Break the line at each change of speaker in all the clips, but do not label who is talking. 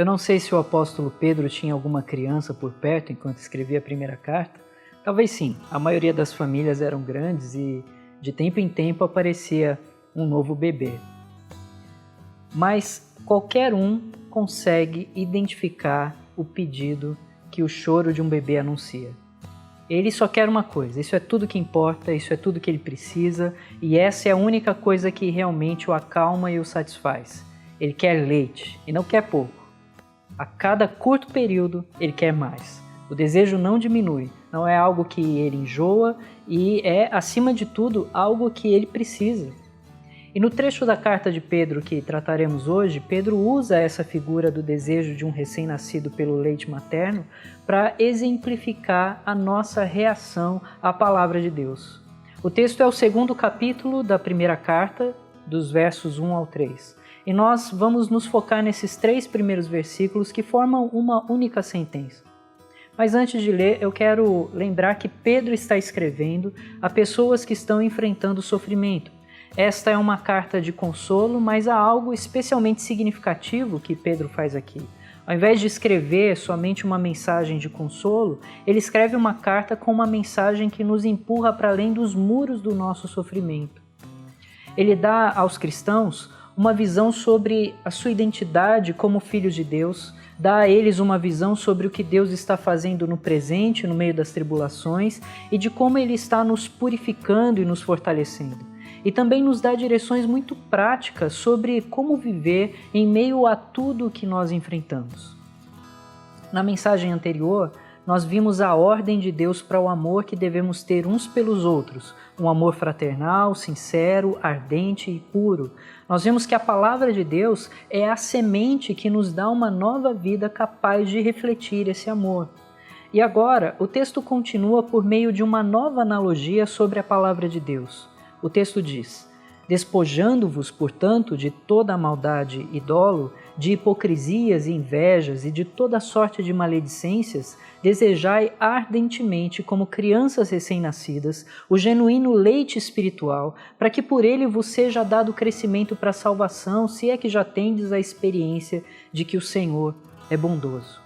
Eu não sei se o apóstolo Pedro tinha alguma criança por perto enquanto escrevia a primeira carta. Talvez sim, a maioria das famílias eram grandes e de tempo em tempo aparecia um novo bebê. Mas qualquer um consegue identificar o pedido que o choro de um bebê anuncia. Ele só quer uma coisa, isso é tudo que importa, isso é tudo que ele precisa e essa é a única coisa que realmente o acalma e o satisfaz. Ele quer leite e não quer pouco. A cada curto período ele quer mais. O desejo não diminui, não é algo que ele enjoa e é, acima de tudo, algo que ele precisa. E no trecho da carta de Pedro que trataremos hoje, Pedro usa essa figura do desejo de um recém-nascido pelo leite materno para exemplificar a nossa reação à palavra de Deus. O texto é o 2º capítulo da primeira carta, dos versos 1 ao 3. E nós vamos nos focar nesses 3 primeiros versículos que formam uma única sentença. Mas antes de ler, eu quero lembrar que Pedro está escrevendo a pessoas que estão enfrentando sofrimento. Esta é uma carta de consolo, mas há algo especialmente significativo que Pedro faz aqui. Ao invés de escrever somente uma mensagem de consolo, ele escreve uma carta com uma mensagem que nos empurra para além dos muros do nosso sofrimento. Ele dá aos cristãos uma visão sobre a sua identidade como filhos de Deus, dá a eles uma visão sobre o que Deus está fazendo no presente, no meio das tribulações, e de como Ele está nos purificando e nos fortalecendo. E também nos dá direções muito práticas sobre como viver em meio a tudo o que nós enfrentamos. Na mensagem anterior, nós vimos a ordem de Deus para o amor que devemos ter uns pelos outros, um amor fraternal, sincero, ardente e puro. Nós vimos que a palavra de Deus é a semente que nos dá uma nova vida capaz de refletir esse amor. E agora, o texto continua por meio de uma nova analogia sobre a palavra de Deus. O texto diz: despojando-vos, portanto, de toda a maldade e dolo, de hipocrisias e invejas e de toda sorte de maledicências, desejai ardentemente, como crianças recém-nascidas, o genuíno leite espiritual, para que por ele vos seja dado crescimento para a salvação, se é que já tendes a experiência de que o Senhor é bondoso.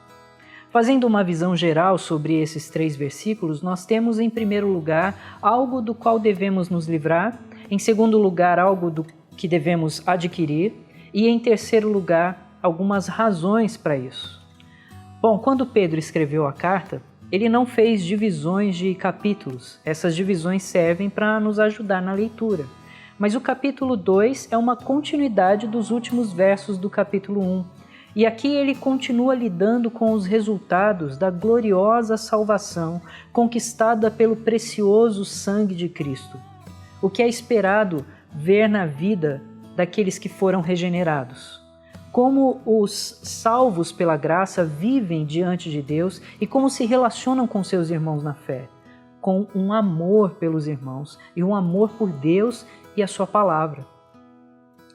Fazendo uma visão geral sobre esses 3 versículos, nós temos em primeiro lugar algo do qual devemos nos livrar, em segundo lugar algo do que devemos adquirir e em terceiro lugar algumas razões para isso. Bom, quando Pedro escreveu a carta, ele não fez divisões de capítulos, essas divisões servem para nos ajudar na leitura. Mas o capítulo 2 é uma continuidade dos últimos versos do capítulo 1. E aqui ele continua lidando com os resultados da gloriosa salvação conquistada pelo precioso sangue de Cristo. O que é esperado ver na vida daqueles que foram regenerados. Como os salvos pela graça vivem diante de Deus e como se relacionam com seus irmãos na fé. Com um amor pelos irmãos e um amor por Deus e a sua palavra.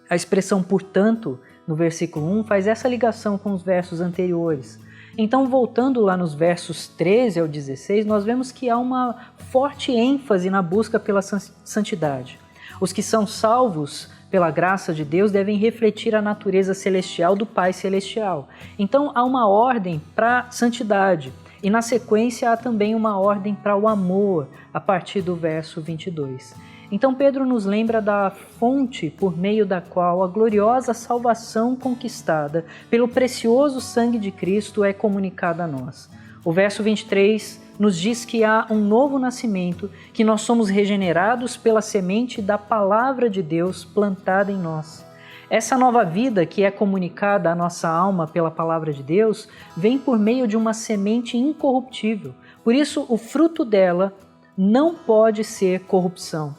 A expressão, portanto, no versículo 1, faz essa ligação com os versos anteriores. Então, voltando lá nos versos 13 ao 16, nós vemos que há uma forte ênfase na busca pela santidade. Os que são salvos pela graça de Deus devem refletir a natureza celestial do Pai Celestial. Então, há uma ordem para a santidade. E na sequência há também uma ordem para o amor, a partir do verso 22. Então Pedro nos lembra da fonte por meio da qual a gloriosa salvação conquistada pelo precioso sangue de Cristo é comunicada a nós. O verso 23 nos diz que há um novo nascimento, que nós somos regenerados pela semente da palavra de Deus plantada em nós. Essa nova vida que é comunicada à nossa alma pela palavra de Deus vem por meio de uma semente incorruptível. Por isso, o fruto dela não pode ser corrupção.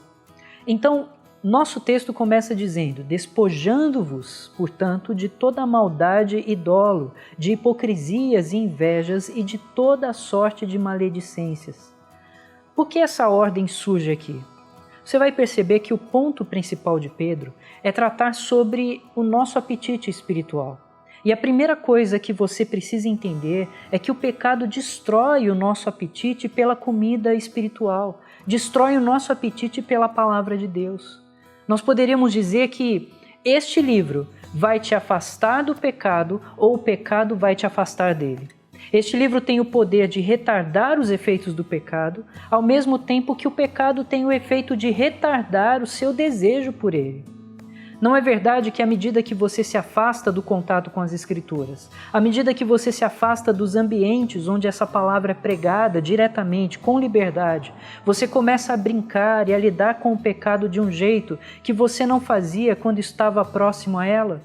Então, nosso texto começa dizendo: despojando-vos, portanto, de toda a maldade e dolo, de hipocrisias e invejas e de toda a sorte de maledicências. Por que essa ordem surge aqui? Você vai perceber que o ponto principal de Pedro é tratar sobre o nosso apetite espiritual. E a primeira coisa que você precisa entender é que o pecado destrói o nosso apetite pela comida espiritual, destrói o nosso apetite pela palavra de Deus. Nós poderíamos dizer que Este livro vai te afastar do pecado ou o pecado vai te afastar dele. Este livro tem o poder de retardar os efeitos do pecado, ao mesmo tempo que o pecado tem o efeito de retardar o seu desejo por ele. Não é verdade que à medida que você se afasta do contato com as Escrituras, à medida que você se afasta dos ambientes onde essa palavra é pregada diretamente, com liberdade, você começa a brincar e a lidar com o pecado de um jeito que você não fazia quando estava próximo a ela?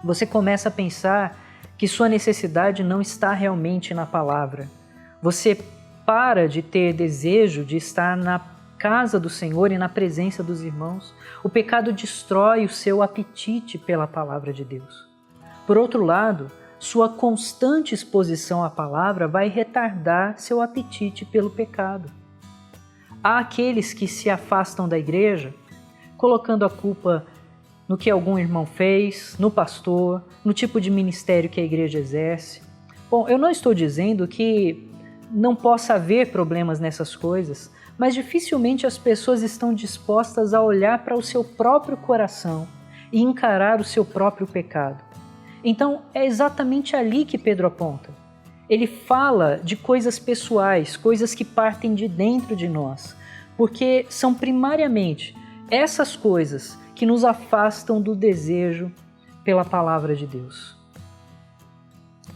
Você começa a pensar que sua necessidade não está realmente na palavra. Você para de ter desejo de estar na casa do Senhor e na presença dos irmãos. O pecado destrói o seu apetite pela palavra de Deus. Por outro lado, sua constante exposição à palavra vai retardar seu apetite pelo pecado. Há aqueles que se afastam da igreja, colocando a culpa no que algum irmão fez, no pastor, no tipo de ministério que a igreja exerce. Bom, eu não estou dizendo que não possa haver problemas nessas coisas, mas dificilmente as pessoas estão dispostas a olhar para o seu próprio coração e encarar o seu próprio pecado. Então, é exatamente ali que Pedro aponta. Ele fala de coisas pessoais, coisas que partem de dentro de nós, porque são primariamente essas coisas que nos afastam do desejo pela palavra de Deus.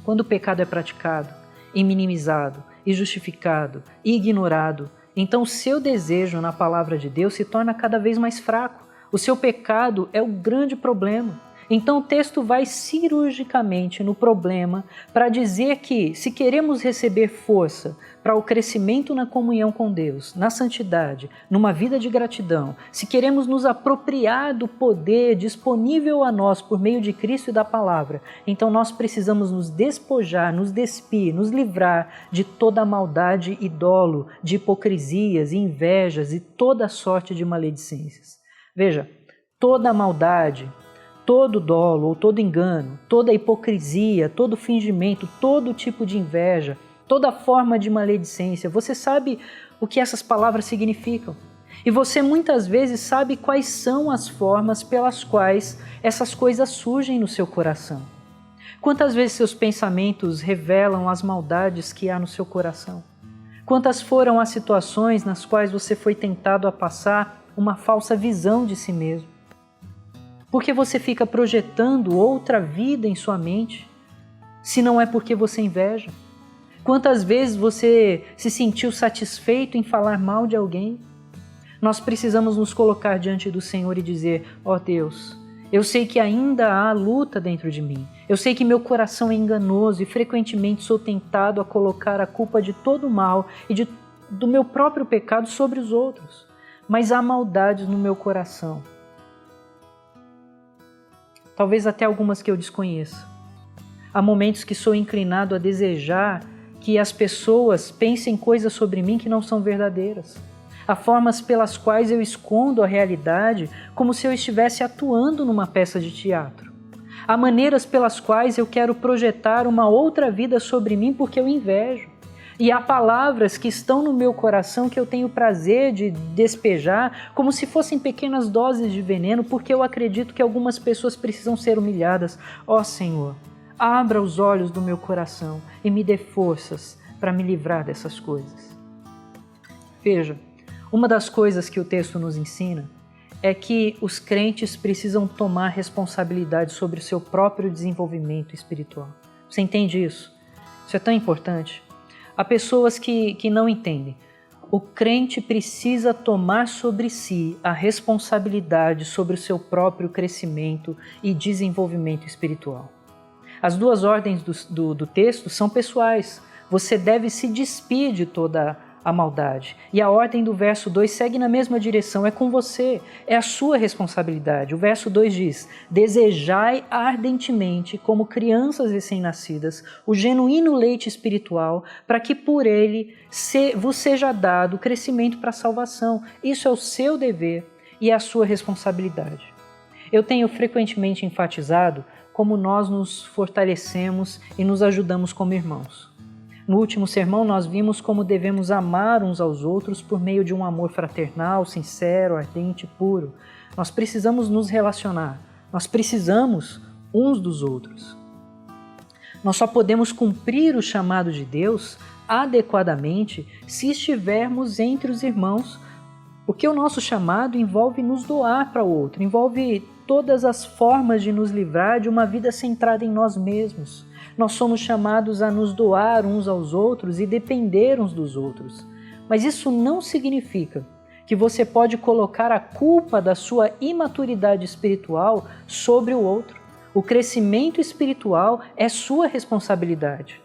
Quando o pecado é praticado, e minimizado, e justificado, e ignorado, então o seu desejo na palavra de Deus se torna cada vez mais fraco. O seu pecado é o grande problema. Então o texto vai cirurgicamente no problema para dizer que, se queremos receber força para o crescimento na comunhão com Deus, na santidade, numa vida de gratidão, se queremos nos apropriar do poder disponível a nós por meio de Cristo e da palavra, então nós precisamos nos despojar, nos despir, nos livrar de toda a maldade e dolo, de hipocrisias e invejas e toda sorte de maledicências. Veja, toda a maldade, todo dolo ou todo engano, toda hipocrisia, todo fingimento, todo tipo de inveja, toda forma de maledicência, você sabe o que essas palavras significam. E você muitas vezes sabe quais são as formas pelas quais essas coisas surgem no seu coração. Quantas vezes seus pensamentos revelam as maldades que há no seu coração? Quantas foram as situações nas quais você foi tentado a passar uma falsa visão de si mesmo? Porque você fica projetando outra vida em sua mente, se não é porque você inveja? Quantas vezes você se sentiu satisfeito em falar mal de alguém? Nós precisamos nos colocar diante do Senhor e dizer: ó Deus, eu sei que ainda há luta dentro de mim. Eu sei que meu coração é enganoso e frequentemente sou tentado a colocar a culpa de todo o mal e do meu próprio pecado sobre os outros. Mas há maldades no meu coração. Talvez até algumas que eu desconheça. Há momentos que sou inclinado a desejar que as pessoas pensem coisas sobre mim que não são verdadeiras. Há formas pelas quais eu escondo a realidade como se eu estivesse atuando numa peça de teatro. Há maneiras pelas quais eu quero projetar uma outra vida sobre mim porque eu invejo. E há palavras que estão no meu coração que eu tenho prazer de despejar como se fossem pequenas doses de veneno, porque eu acredito que algumas pessoas precisam ser humilhadas. Ó Senhor, abra os olhos do meu coração e me dê forças para me livrar dessas coisas. Veja, uma das coisas que o texto nos ensina é que os crentes precisam tomar responsabilidade sobre o seu próprio desenvolvimento espiritual. Você entende isso? Isso é tão importante. Há pessoas que não entendem. O crente precisa tomar sobre si a responsabilidade sobre o seu próprio crescimento e desenvolvimento espiritual. As duas ordens do texto são pessoais. Você deve se despir de toda a maldade. E a ordem do verso 2 segue na mesma direção, é com você, é a sua responsabilidade. O verso 2 diz: desejai ardentemente, como crianças recém-nascidas, o genuíno leite espiritual, para que por ele vos seja dado crescimento para a salvação. Isso é o seu dever e é a sua responsabilidade. Eu tenho frequentemente enfatizado como nós nos fortalecemos e nos ajudamos como irmãos. No último sermão nós vimos como devemos amar uns aos outros por meio de um amor fraternal, sincero, ardente e puro. Nós precisamos nos relacionar, nós precisamos uns dos outros. Nós só podemos cumprir o chamado de Deus adequadamente se estivermos entre os irmãos, porque o nosso chamado envolve nos doar para o outro, envolve todas as formas de nos livrar de uma vida centrada em nós mesmos. Nós somos chamados a nos doar uns aos outros e depender uns dos outros. Mas isso não significa que você pode colocar a culpa da sua imaturidade espiritual sobre o outro. O crescimento espiritual é sua responsabilidade.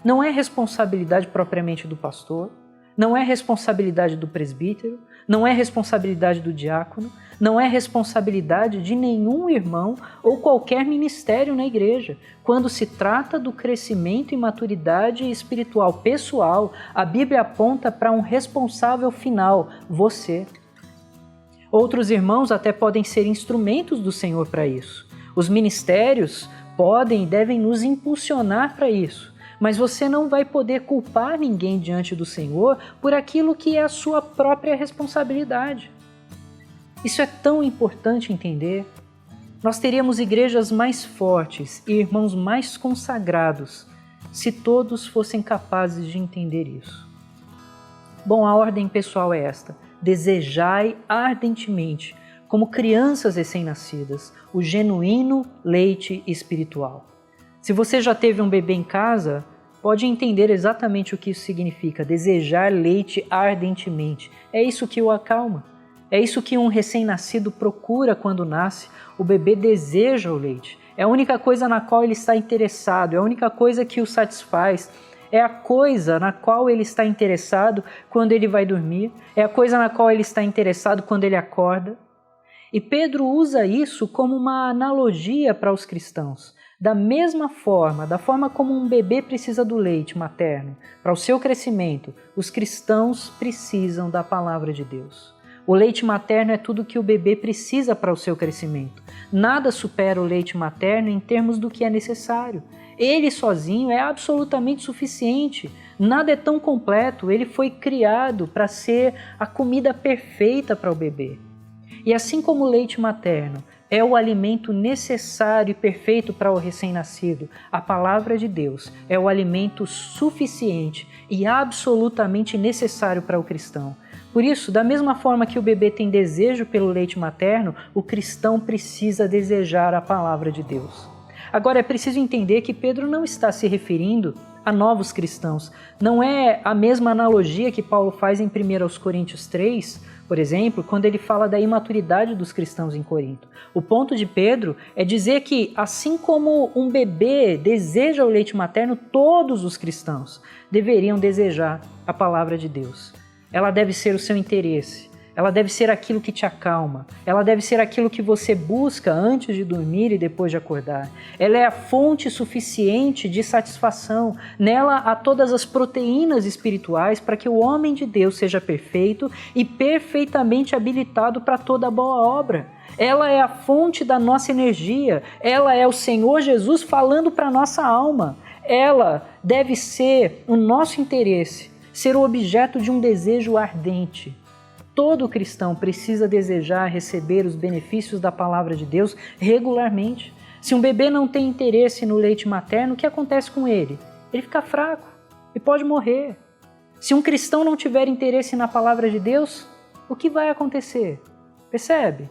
Não é responsabilidade propriamente do pastor, não é responsabilidade do presbítero, não é responsabilidade do diácono, não é responsabilidade de nenhum irmão ou qualquer ministério na igreja. Quando se trata do crescimento e maturidade espiritual pessoal, a Bíblia aponta para um responsável final, você. Outros irmãos até podem ser instrumentos do Senhor para isso. Os ministérios podem e devem nos impulsionar para isso. Mas você não vai poder culpar ninguém diante do Senhor por aquilo que é a sua própria responsabilidade. Isso é tão importante entender. Nós teríamos igrejas mais fortes e irmãos mais consagrados se todos fossem capazes de entender isso. Bom, a ordem pessoal é esta: desejai ardentemente, como crianças recém-nascidas, o genuíno leite espiritual. Se você já teve um bebê em casa, pode entender exatamente o que isso significa, desejar leite ardentemente. É isso que o acalma. É isso que um recém-nascido procura quando nasce. O bebê deseja o leite. É a única coisa na qual ele está interessado, é a única coisa que o satisfaz. É a coisa na qual ele está interessado quando ele vai dormir. É a coisa na qual ele está interessado quando ele acorda. E Pedro usa isso como uma analogia para os cristãos. Da mesma forma, da forma como um bebê precisa do leite materno para o seu crescimento, os cristãos precisam da palavra de Deus. O leite materno é tudo que o bebê precisa para o seu crescimento. Nada supera o leite materno em termos do que é necessário. Ele sozinho é absolutamente suficiente. Nada é tão completo. Ele foi criado para ser a comida perfeita para o bebê. E assim como o leite materno é o alimento necessário e perfeito para o recém-nascido, a palavra de Deus é o alimento suficiente e absolutamente necessário para o cristão. Por isso, da mesma forma que o bebê tem desejo pelo leite materno, o cristão precisa desejar a palavra de Deus. Agora, é preciso entender que Pedro não está se referindo a novos cristãos. Não é a mesma analogia que Paulo faz em 1 Coríntios 3, por exemplo, quando ele fala da imaturidade dos cristãos em Corinto. O ponto de Pedro é dizer que, assim como um bebê deseja o leite materno, todos os cristãos deveriam desejar a palavra de Deus. Ela deve ser o seu interesse, ela deve ser aquilo que te acalma, ela deve ser aquilo que você busca antes de dormir e depois de acordar. Ela é a fonte suficiente de satisfação. Nela há todas as proteínas espirituais para que o homem de Deus seja perfeito e perfeitamente habilitado para toda boa obra. Ela é a fonte da nossa energia, ela é o Senhor Jesus falando para a nossa alma. Ela deve ser o nosso interesse, ser o objeto de um desejo ardente. Todo cristão precisa desejar receber os benefícios da palavra de Deus regularmente. Se um bebê não tem interesse no leite materno, o que acontece com ele? Ele fica fraco e pode morrer. Se um cristão não tiver interesse na palavra de Deus, o que vai acontecer? Percebe?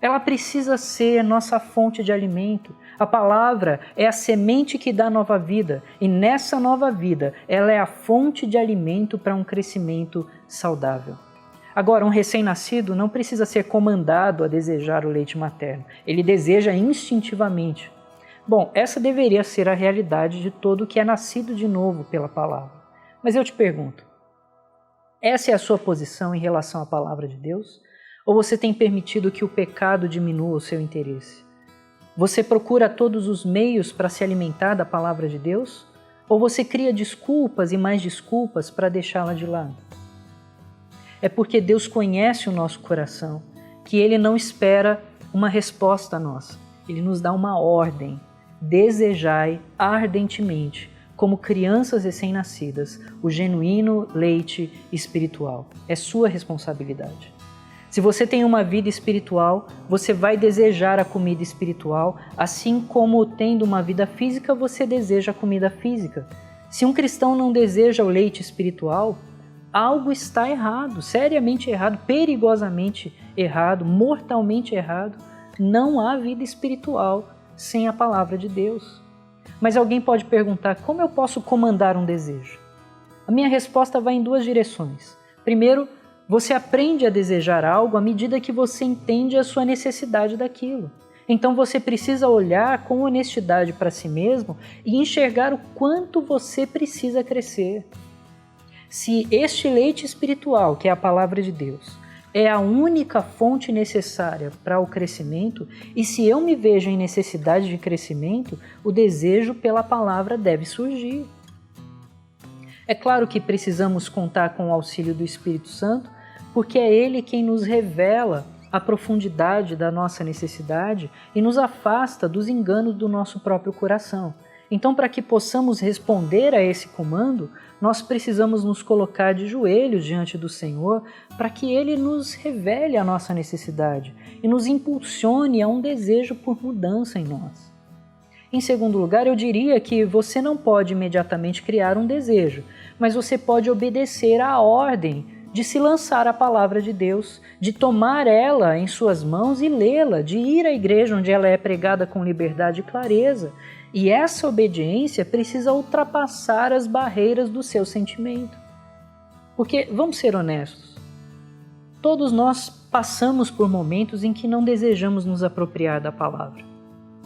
Ela precisa ser nossa fonte de alimento. A palavra é a semente que dá nova vida, e nessa nova vida, ela é a fonte de alimento para um crescimento saudável. Agora, um recém-nascido não precisa ser comandado a desejar o leite materno. Ele deseja instintivamente. Bom, essa deveria ser a realidade de todo que é nascido de novo pela palavra. Mas eu te pergunto, essa é a sua posição em relação à palavra de Deus? Ou você tem permitido que o pecado diminua o seu interesse? Você procura todos os meios para se alimentar da palavra de Deus? Ou você cria desculpas e mais desculpas para deixá-la de lado? É porque Deus conhece o nosso coração, que Ele não espera uma resposta nossa. Ele nos dá uma ordem: desejai ardentemente, como crianças recém-nascidas, o genuíno leite espiritual. É sua responsabilidade. Se você tem uma vida espiritual, você vai desejar a comida espiritual, assim como tendo uma vida física, você deseja a comida física. Se um cristão não deseja o leite espiritual, algo está errado, seriamente errado, perigosamente errado, mortalmente errado. Não há vida espiritual sem a palavra de Deus. Mas alguém pode perguntar, como eu posso comandar um desejo? A minha resposta vai em duas direções. Primeiro, você aprende a desejar algo à medida que você entende a sua necessidade daquilo. Então você precisa olhar com honestidade para si mesmo e enxergar o quanto você precisa crescer. Se este leite espiritual, que é a palavra de Deus, é a única fonte necessária para o crescimento, e se eu me vejo em necessidade de crescimento, o desejo pela palavra deve surgir. É claro que precisamos contar com o auxílio do Espírito Santo, porque é Ele quem nos revela a profundidade da nossa necessidade e nos afasta dos enganos do nosso próprio coração. Então, para que possamos responder a esse comando, nós precisamos nos colocar de joelhos diante do Senhor para que Ele nos revele a nossa necessidade e nos impulsione a um desejo por mudança em nós. Em segundo lugar, eu diria que você não pode imediatamente criar um desejo, mas você pode obedecer à ordem de se lançar à palavra de Deus, de tomar ela em suas mãos e lê-la, de ir à igreja onde ela é pregada com liberdade e clareza. E essa obediência precisa ultrapassar as barreiras do seu sentimento. Porque, vamos ser honestos, todos nós passamos por momentos em que não desejamos nos apropriar da palavra.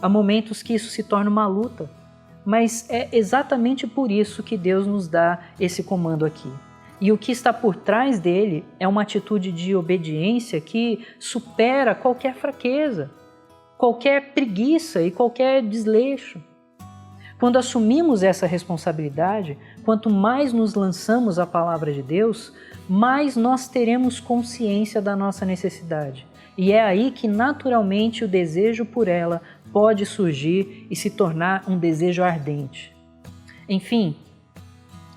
Há momentos que isso se torna uma luta, mas é exatamente por isso que Deus nos dá esse comando aqui. E o que está por trás dele é uma atitude de obediência que supera qualquer fraqueza, qualquer preguiça e qualquer desleixo. Quando assumimos essa responsabilidade, quanto mais nos lançamos à palavra de Deus, mais nós teremos consciência da nossa necessidade. E é aí que naturalmente o desejo por ela pode surgir e se tornar um desejo ardente. Enfim,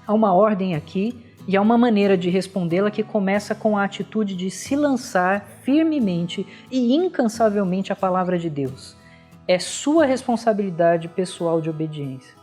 há uma ordem aqui e há uma maneira de respondê-la que começa com a atitude de se lançar firmemente e incansavelmente à palavra de Deus. É sua responsabilidade pessoal de obediência.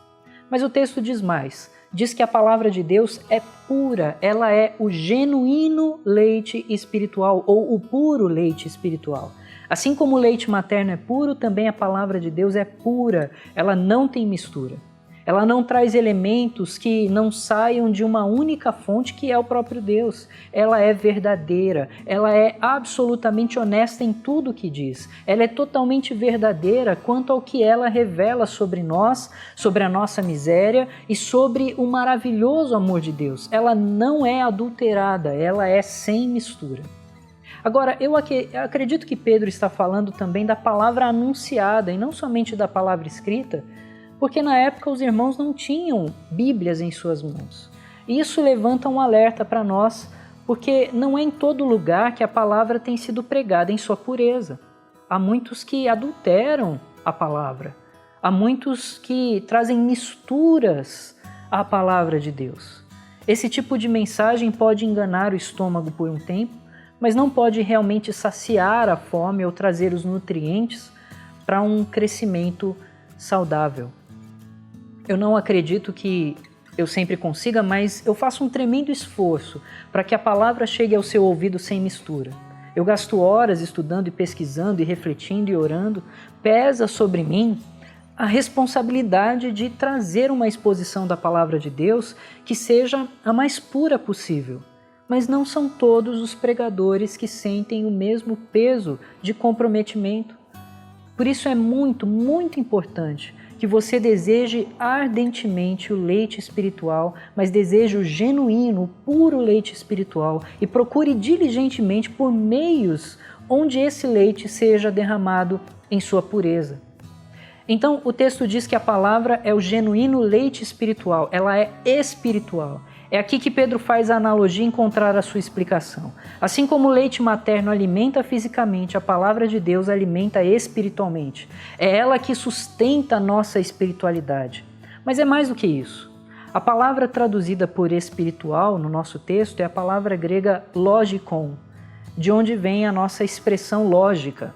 Mas o texto diz mais. Diz que a palavra de Deus é pura, ela é o genuíno leite espiritual ou o puro leite espiritual. Assim como o leite materno é puro, também a palavra de Deus é pura, ela não tem mistura. Ela não traz elementos que não saiam de uma única fonte, que é o próprio Deus. Ela é verdadeira, ela é absolutamente honesta em tudo o que diz. Ela é totalmente verdadeira quanto ao que ela revela sobre nós, sobre a nossa miséria e sobre o maravilhoso amor de Deus. Ela não é adulterada, ela é sem mistura. Agora, eu acredito que Pedro está falando também da palavra anunciada e não somente da palavra escrita, porque na época os irmãos não tinham Bíblias em suas mãos. E isso levanta um alerta para nós, porque não é em todo lugar que a palavra tem sido pregada em sua pureza. Há muitos que adulteram a palavra, há muitos que trazem misturas à palavra de Deus. Esse tipo de mensagem pode enganar o estômago por um tempo, mas não pode realmente saciar a fome ou trazer os nutrientes para um crescimento saudável. Eu não acredito que eu sempre consiga, mas eu faço um tremendo esforço para que a palavra chegue ao seu ouvido sem mistura. Eu gasto horas estudando e pesquisando e refletindo e orando. Pesa sobre mim a responsabilidade de trazer uma exposição da palavra de Deus que seja a mais pura possível. Mas não são todos os pregadores que sentem o mesmo peso de comprometimento. Por isso é muito, muito importante que você deseje ardentemente o leite espiritual, mas deseje o genuíno, o puro leite espiritual e procure diligentemente por meios onde esse leite seja derramado em sua pureza. Então, o texto diz que a palavra é o genuíno leite espiritual, ela é espiritual. É aqui que Pedro faz a analogia encontrar a sua explicação. Assim como o leite materno alimenta fisicamente, a palavra de Deus alimenta espiritualmente. É ela que sustenta a nossa espiritualidade. Mas é mais do que isso. A palavra traduzida por espiritual no nosso texto é a palavra grega logikon, de onde vem a nossa expressão lógica.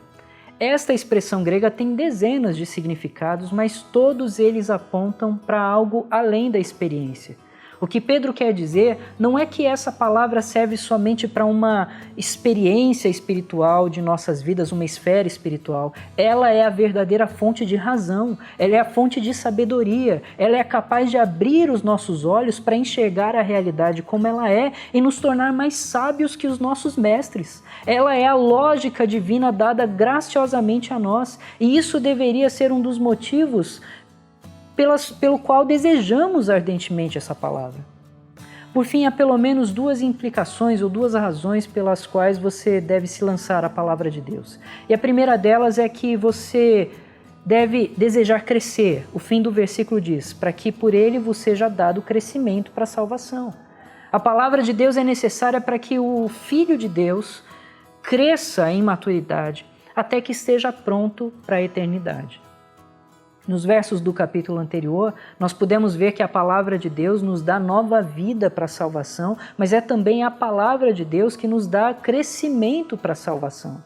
Esta expressão grega tem dezenas de significados, mas todos eles apontam para algo além da experiência. O que Pedro quer dizer não é que essa palavra serve somente para uma experiência espiritual de nossas vidas, uma esfera espiritual. Ela é a verdadeira fonte de razão, ela é a fonte de sabedoria, ela é capaz de abrir os nossos olhos para enxergar a realidade como ela é e nos tornar mais sábios que os nossos mestres. Ela é a lógica divina dada graciosamente a nós, e isso deveria ser um dos motivos pelo qual desejamos ardentemente essa palavra. Por fim, há pelo menos duas implicações ou duas razões pelas quais você deve se lançar à palavra de Deus. E a primeira delas é que você deve desejar crescer. O fim do versículo diz, para que por ele vos seja dado crescimento para a salvação. A palavra de Deus é necessária para que o Filho de Deus cresça em maturidade até que esteja pronto para a eternidade. Nos versos do capítulo anterior, nós podemos ver que a palavra de Deus nos dá nova vida para a salvação, mas é também a palavra de Deus que nos dá crescimento para a salvação.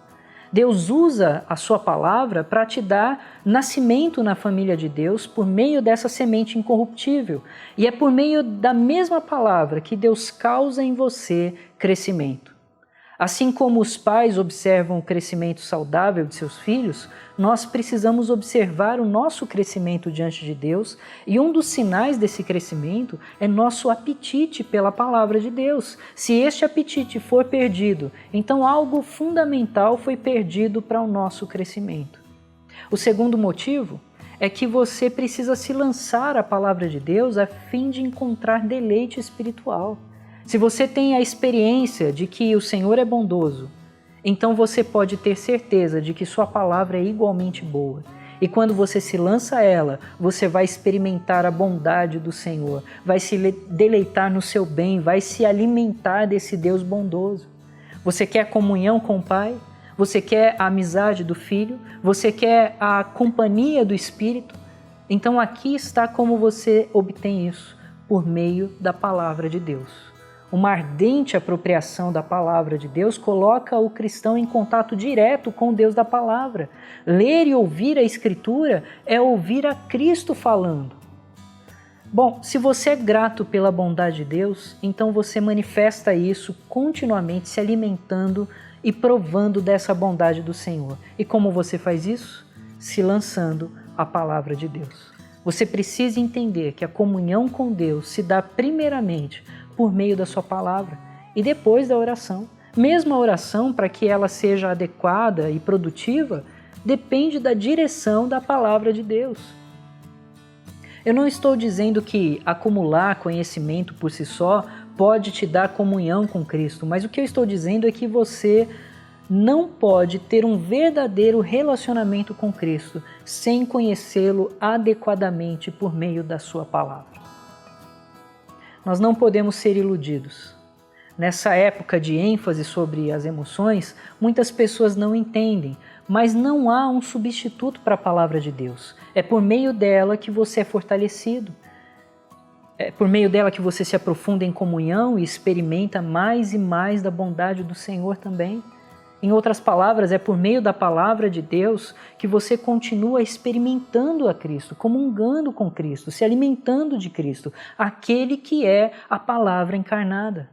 Deus usa a sua palavra para te dar nascimento na família de Deus por meio dessa semente incorruptível. E é por meio da mesma palavra que Deus causa em você crescimento. Assim como os pais observam o crescimento saudável de seus filhos, nós precisamos observar o nosso crescimento diante de Deus, e um dos sinais desse crescimento é nosso apetite pela palavra de Deus. Se este apetite for perdido, então algo fundamental foi perdido para o nosso crescimento. O segundo motivo é que você precisa se lançar à palavra de Deus a fim de encontrar deleite espiritual. Se você tem a experiência de que o Senhor é bondoso, então você pode ter certeza de que sua palavra é igualmente boa. E quando você se lança a ela, você vai experimentar a bondade do Senhor, vai se deleitar no seu bem, vai se alimentar desse Deus bondoso. Você quer comunhão com o Pai? Você quer a amizade do Filho? Você quer a companhia do Espírito? Então aqui está como você obtém isso, por meio da palavra de Deus. Uma ardente apropriação da palavra de Deus coloca o cristão em contato direto com o Deus da palavra. Ler e ouvir a Escritura é ouvir a Cristo falando. Bom, se você é grato pela bondade de Deus, então você manifesta isso continuamente, se alimentando e provando dessa bondade do Senhor. E como você faz isso? Se lançando à palavra de Deus. Você precisa entender que a comunhão com Deus se dá primeiramente por meio da sua palavra e depois da oração. Mesmo a oração, para que ela seja adequada e produtiva, depende da direção da palavra de Deus. Eu não estou dizendo que acumular conhecimento por si só pode te dar comunhão com Cristo, mas o que eu estou dizendo é que você não pode ter um verdadeiro relacionamento com Cristo sem conhecê-lo adequadamente por meio da sua palavra. Nós não podemos ser iludidos. Nessa época de ênfase sobre as emoções, muitas pessoas não entendem, mas não há um substituto para a palavra de Deus. É por meio dela que você é fortalecido. É por meio dela que você se aprofunda em comunhão e experimenta mais e mais da bondade do Senhor também. Em outras palavras, é por meio da palavra de Deus que você continua experimentando a Cristo, comungando com Cristo, se alimentando de Cristo, aquele que é a palavra encarnada.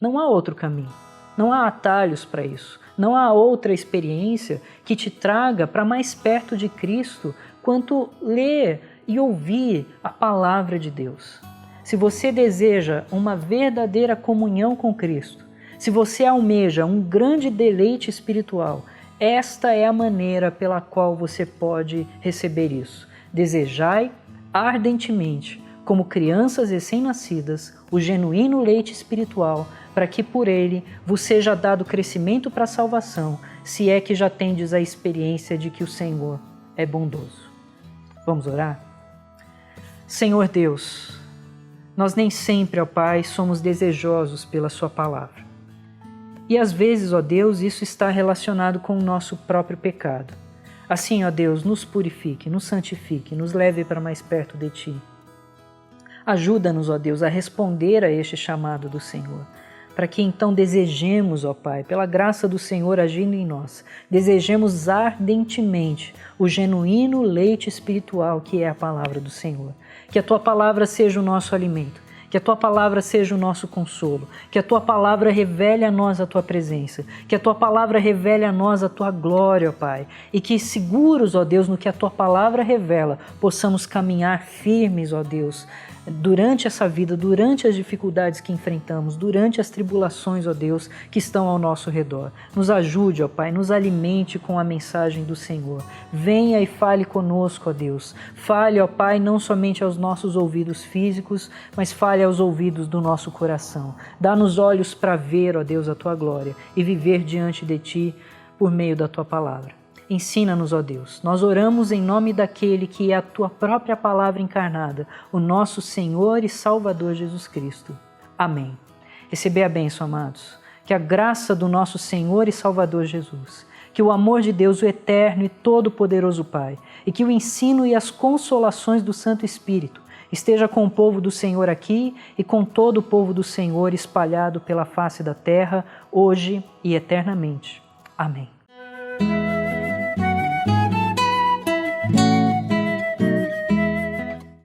Não há outro caminho, não há atalhos para isso, não há outra experiência que te traga para mais perto de Cristo quanto ler e ouvir a palavra de Deus. Se você deseja uma verdadeira comunhão com Cristo, se você almeja um grande deleite espiritual, esta é a maneira pela qual você pode receber isso. Desejai ardentemente, como crianças recém-nascidas, o genuíno leite espiritual, para que por ele vos seja dado crescimento para a salvação, se é que já tendes a experiência de que o Senhor é bondoso. Vamos orar? Senhor Deus, nós nem sempre, ó Pai, somos desejosos pela sua palavra. E às vezes, ó Deus, isso está relacionado com o nosso próprio pecado. Assim, ó Deus, nos purifique, nos santifique, nos leve para mais perto de Ti. Ajuda-nos, ó Deus, a responder a este chamado do Senhor, para que então desejemos, ó Pai, pela graça do Senhor agindo em nós, desejemos ardentemente o genuíno leite espiritual que é a palavra do Senhor. Que a Tua palavra seja o nosso alimento, que a Tua palavra seja o nosso consolo, que a Tua palavra revele a nós a Tua presença, que a Tua palavra revele a nós a Tua glória, ó Pai, e que seguros, ó Deus, no que a Tua palavra revela, possamos caminhar firmes, ó Deus, durante essa vida, durante as dificuldades que enfrentamos, durante as tribulações, ó Deus, que estão ao nosso redor. Nos ajude, ó Pai, nos alimente com a mensagem do Senhor. Venha e fale conosco, ó Deus. Fale, ó Pai, não somente aos nossos ouvidos físicos, mas fale aos ouvidos do nosso coração. Dá-nos olhos para ver, ó Deus, a Tua glória e viver diante de Ti por meio da Tua palavra. Ensina-nos, ó Deus. Nós oramos em nome daquele que é a Tua própria palavra encarnada, o nosso Senhor e Salvador Jesus Cristo. Amém. Receber a bênção, amados. Que a graça do nosso Senhor e Salvador Jesus, que o amor de Deus, o eterno e todo-poderoso Pai, e que o ensino e as consolações do Santo Espírito esteja com o povo do Senhor aqui e com todo o povo do Senhor espalhado pela face da terra, hoje e eternamente. Amém.